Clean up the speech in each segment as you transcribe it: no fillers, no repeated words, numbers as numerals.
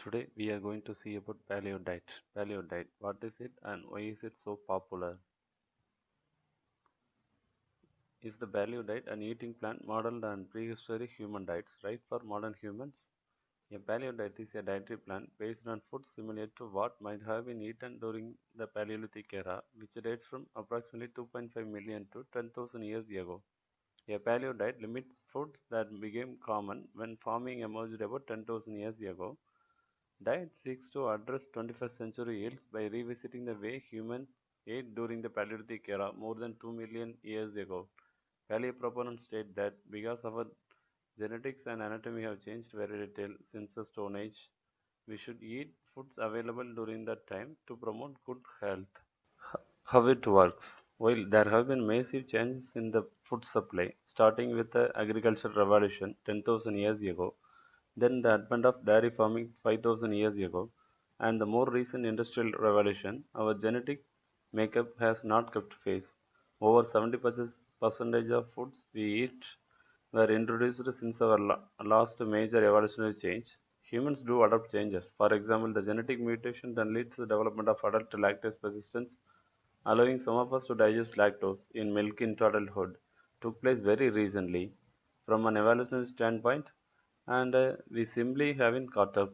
Today we are going to see about paleo diet. Paleo diet, what is it and why is it so popular? Is the paleo diet an eating plan modeled on prehistoric human diets right for modern humans? A paleo diet is a dietary plan based on foods similar to what might have been eaten during the Paleolithic era, which dates from approximately 2.5 million to 10,000 years ago. A paleo diet limits foods that became common when farming emerged about 10,000 years ago. Diet seeks to address 21st century ills by revisiting the way humans ate during the Paleolithic era more than 2 million years ago. Paleo proponents state that because our genetics and anatomy have changed very little since the Stone Age, we should eat foods available during that time to promote good health. How it works? While there have been massive changes in the food supply, starting with the agricultural revolution 10,000 years ago, then the advent of dairy farming 5,000 years ago, and the more recent industrial revolution, our genetic makeup has not kept pace. Over 70% of foods we eat were introduced since our last major evolutionary change. Humans do adopt changes. For example, the genetic mutation that leads to the development of adult lactose persistence, allowing some of us to digest lactose in milk into adulthood, took place very recently. From an evolutionary standpoint, and we simply haven't caught up.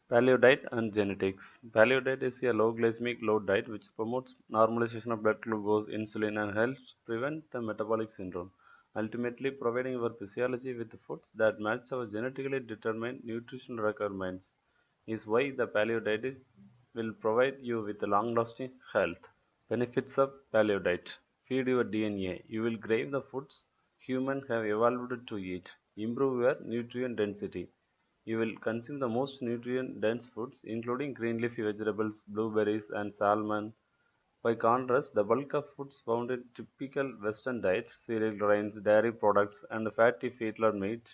Paleo diet and genetics. Paleo diet is a low glycemic load diet which promotes normalization of blood glucose, insulin, and helps prevent the metabolic syndrome, ultimately providing our physiology with foods that match our genetically determined nutritional requirements. Is why the paleo diet will provide you with long-lasting health. Benefits of paleo diet. Feed your DNA. You will crave the foods humans have evolved to eat. Improve your nutrient density. You will consume the most nutrient dense foods, including green leafy vegetables, blueberries, and salmon. By contrast, the bulk of foods found in typical Western diet, cereal grains, dairy products, and fatty fetal meat,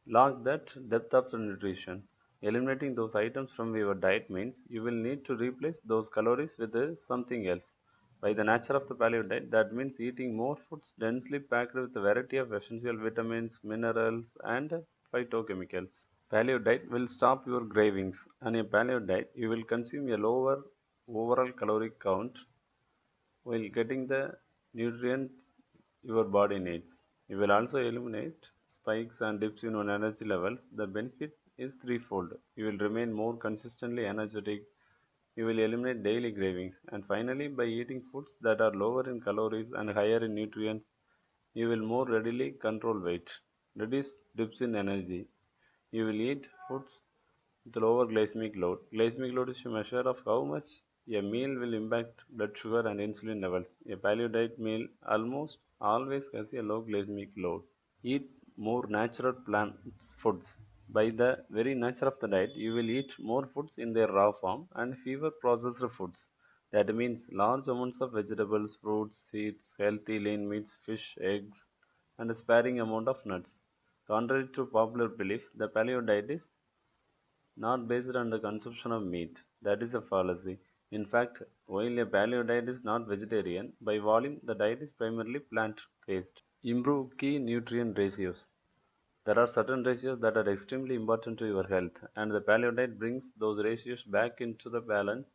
lack that depth of nutrition. Eliminating those items from your diet means you will need to replace those calories with something else. By the nature of the paleo diet, that means eating more foods densely packed with a variety of essential vitamins, minerals, and phytochemicals. Paleo diet will stop your cravings. On a paleo diet, you will consume a lower overall caloric count while getting the nutrients your body needs. You will also eliminate spikes and dips in your energy levels. The benefit is threefold. You will remain more consistently energetic, you will eliminate daily cravings, and finally, by eating foods that are lower in calories and higher in nutrients, you will more readily control weight. Reduce dips in energy. You will eat foods with lower glycemic load. Glycemic load is a measure of how much a meal will impact blood sugar and insulin levels. A paleo diet meal almost always has a low glycemic load. Eat more natural plant foods. By the very nature of the diet, you will eat more foods in their raw form and fewer processed foods. That means large amounts of vegetables, fruits, seeds, healthy lean meats, fish, eggs, and a sparing amount of nuts. Contrary to popular belief, the paleo diet is not based on the consumption of meat. That is a fallacy. In fact, while a paleo diet is not vegetarian, by volume the diet is primarily plant based. Improve key nutrient ratios. There are certain ratios that are extremely important to your health, and the paleo diet brings those ratios back into the balance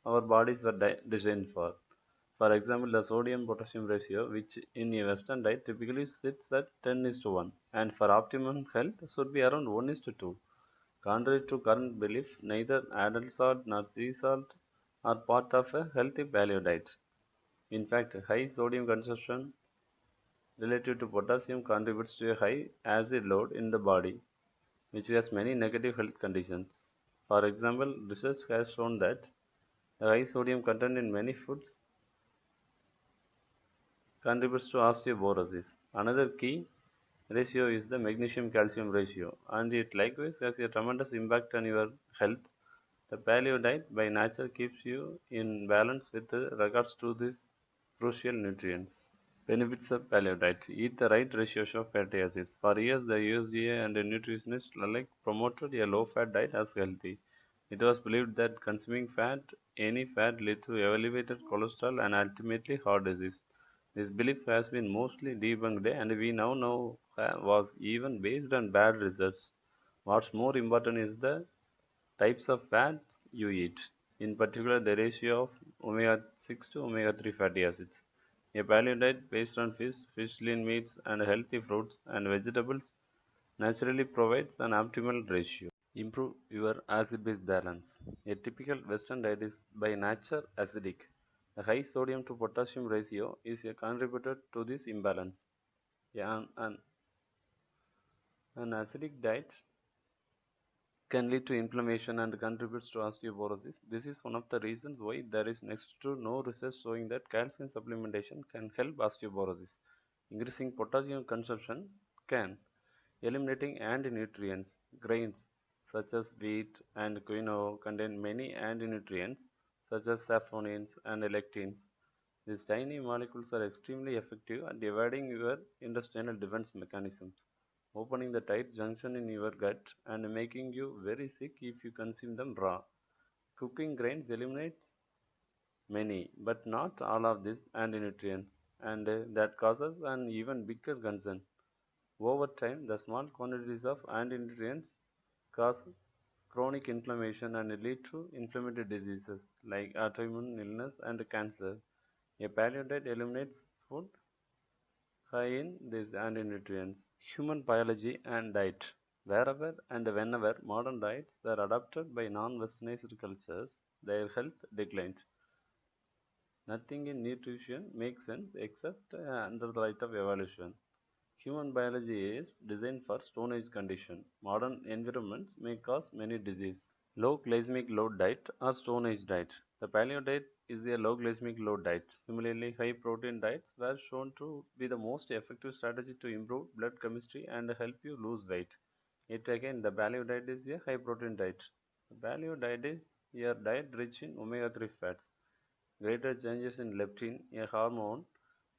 our bodies were designed for. For example, the sodium potassium ratio, which in a Western diet typically sits at 10 is to 1, and for optimum health should be around 1 is to 2. Contrary to current belief, neither added salt nor sea salt are part of a healthy paleo diet. In fact, high sodium consumption relative to potassium contributes to a high acid load in the body, which has many negative health conditions. For example, research has shown that the high sodium content in many foods contributes to osteoporosis. Another key ratio is the magnesium calcium ratio, and it likewise has a tremendous impact on your health. The paleo diet by nature keeps you in balance with regards to these crucial nutrients. Benefits of paleo diet. Eat the right ratios of fatty acids. For years, the USDA and the nutritionists alike promoted a low-fat diet as healthy. It was believed that consuming any fat, led to elevated cholesterol and ultimately heart disease. This belief has been mostly debunked, and we now know was even based on bad results. What's more important is the Types of fats you eat, in particular the ratio of omega-6 to omega-3 fatty acids. A paleo diet based on fish, fish lean meats, and healthy fruits and vegetables naturally provides an optimal ratio. Improve your acid-base balance. A typical Western diet is by nature acidic. The high sodium to potassium ratio is a contributor to this imbalance. Yeah, an acidic diet can lead to inflammation and contributes to osteoporosis. This is one of the reasons why there is next to no research showing that calcium supplementation can help osteoporosis. Increasing potassium consumption can. Eliminating anti-nutrients. Grains such as wheat and quinoa contain many anti-nutrients such as saponins and lectins. These tiny molecules are extremely effective at evading your intestinal defense mechanisms, opening the tight junction in your gut and making you very sick if you consume them raw. Cooking grains eliminates many, but not all of these anti-nutrients, and that causes an even bigger concern. Over time, the small quantities of anti-nutrients cause chronic inflammation and lead to inflammatory diseases like autoimmune illness and cancer. A paleo diet eliminates food high in these anti-nutrients. Human biology and diet. Wherever and whenever modern diets were adopted by non-westernized cultures, their health declined. Nothing in nutrition makes sense except under the light of evolution. Human biology is designed for Stone Age condition. Modern environments may cause many diseases. Low glycemic load diet or Stone Age diet. The paleo diet is a low glycemic load diet. Similarly, high protein diets were shown to be the most effective strategy to improve blood chemistry and help you lose weight. Yet again, the paleo diet is a high protein diet. The paleo diet is a diet rich in omega-3 fats. Greater changes in leptin, a hormone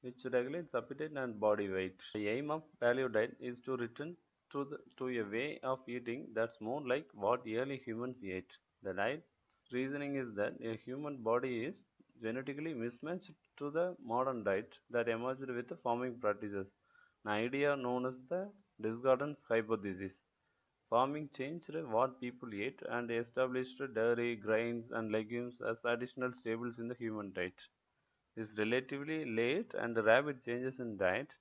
which regulates appetite and body weight. The aim of paleo diet is to return to a way of eating that's more like what early humans ate. The diet's reasoning is that a human body is genetically mismatched to the modern diet that emerged with the farming practices, an idea known as the discordance hypothesis. Farming changed what people ate and established dairy, grains, and legumes as additional staples in the human diet. These relatively late and rapid changes in diet,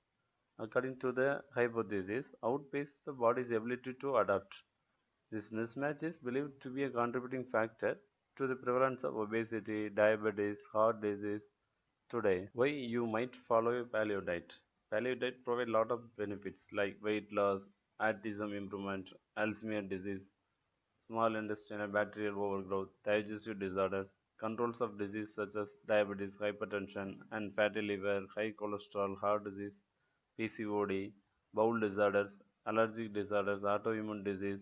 according to the hypothesis, outpace the body's ability to adapt. This mismatch is believed to be a contributing factor to the prevalence of obesity, diabetes, heart disease today. Why you might follow a paleo diet? Paleo diet provide a lot of benefits like weight loss, autism improvement, Alzheimer's disease, small intestinal bacterial overgrowth, digestive disorders, controls of disease such as diabetes, hypertension, and fatty liver, high cholesterol, heart disease, PCOD, bowel disorders, allergic disorders, autoimmune disease,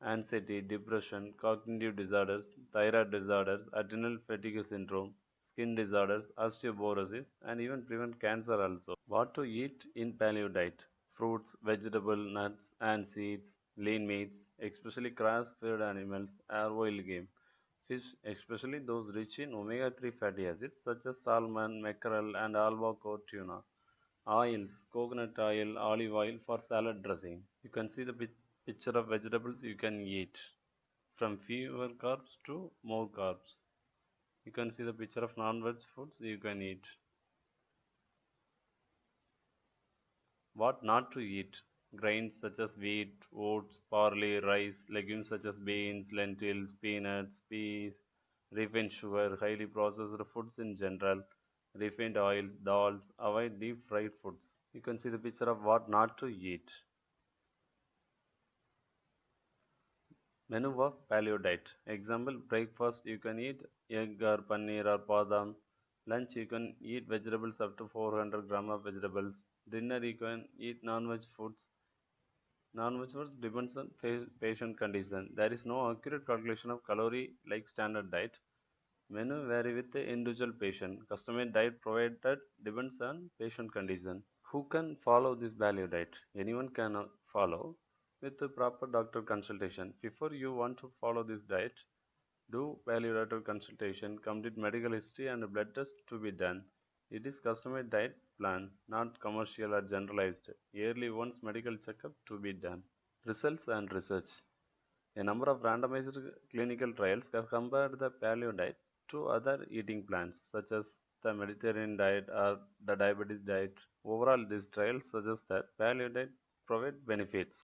anxiety, depression, cognitive disorders, thyroid disorders, adrenal fatigue syndrome, skin disorders, osteoporosis, and even prevent cancer also. What to eat in paleo diet? Fruits, vegetables, nuts, and seeds, lean meats, especially grass-fed animals, are wild game. Fish, especially those rich in omega-3 fatty acids such as salmon, mackerel, and albacore tuna. Oils, coconut oil, olive oil for salad dressing. You can see the picture of vegetables you can eat. From fewer carbs to more carbs. You can see the picture of non-veg foods you can eat. What not to eat? Grains such as wheat, oats, barley, rice, legumes such as beans, lentils, peanuts, peas, refined sugar, highly processed foods in general, refined oils, dals, avoid deep fried foods. You can see the picture of what not to eat. Menu of paleo diet. Example, breakfast you can eat egg or paneer or badam. Lunch you can eat vegetables up to 400 gram of vegetables. Dinner you can eat non-veg foods. Non-veg foods depends on patient condition. There is no accurate calculation of calorie like standard diet. Menu vary with the individual patient. Customized diet provided depends on patient condition. Who can follow this paleo diet? Anyone can follow with the proper doctor consultation. Before you want to follow this diet, do paleo doctor consultation, complete medical history and a blood test to be done. It is customized diet plan, not commercial or generalized. Yearly once medical checkup to be done. Results and research. A number of randomized clinical trials have compared the paleo diet to other eating plans, such as the Mediterranean diet or the diabetes diet. Overall, these trials suggest that paleo diet provide benefits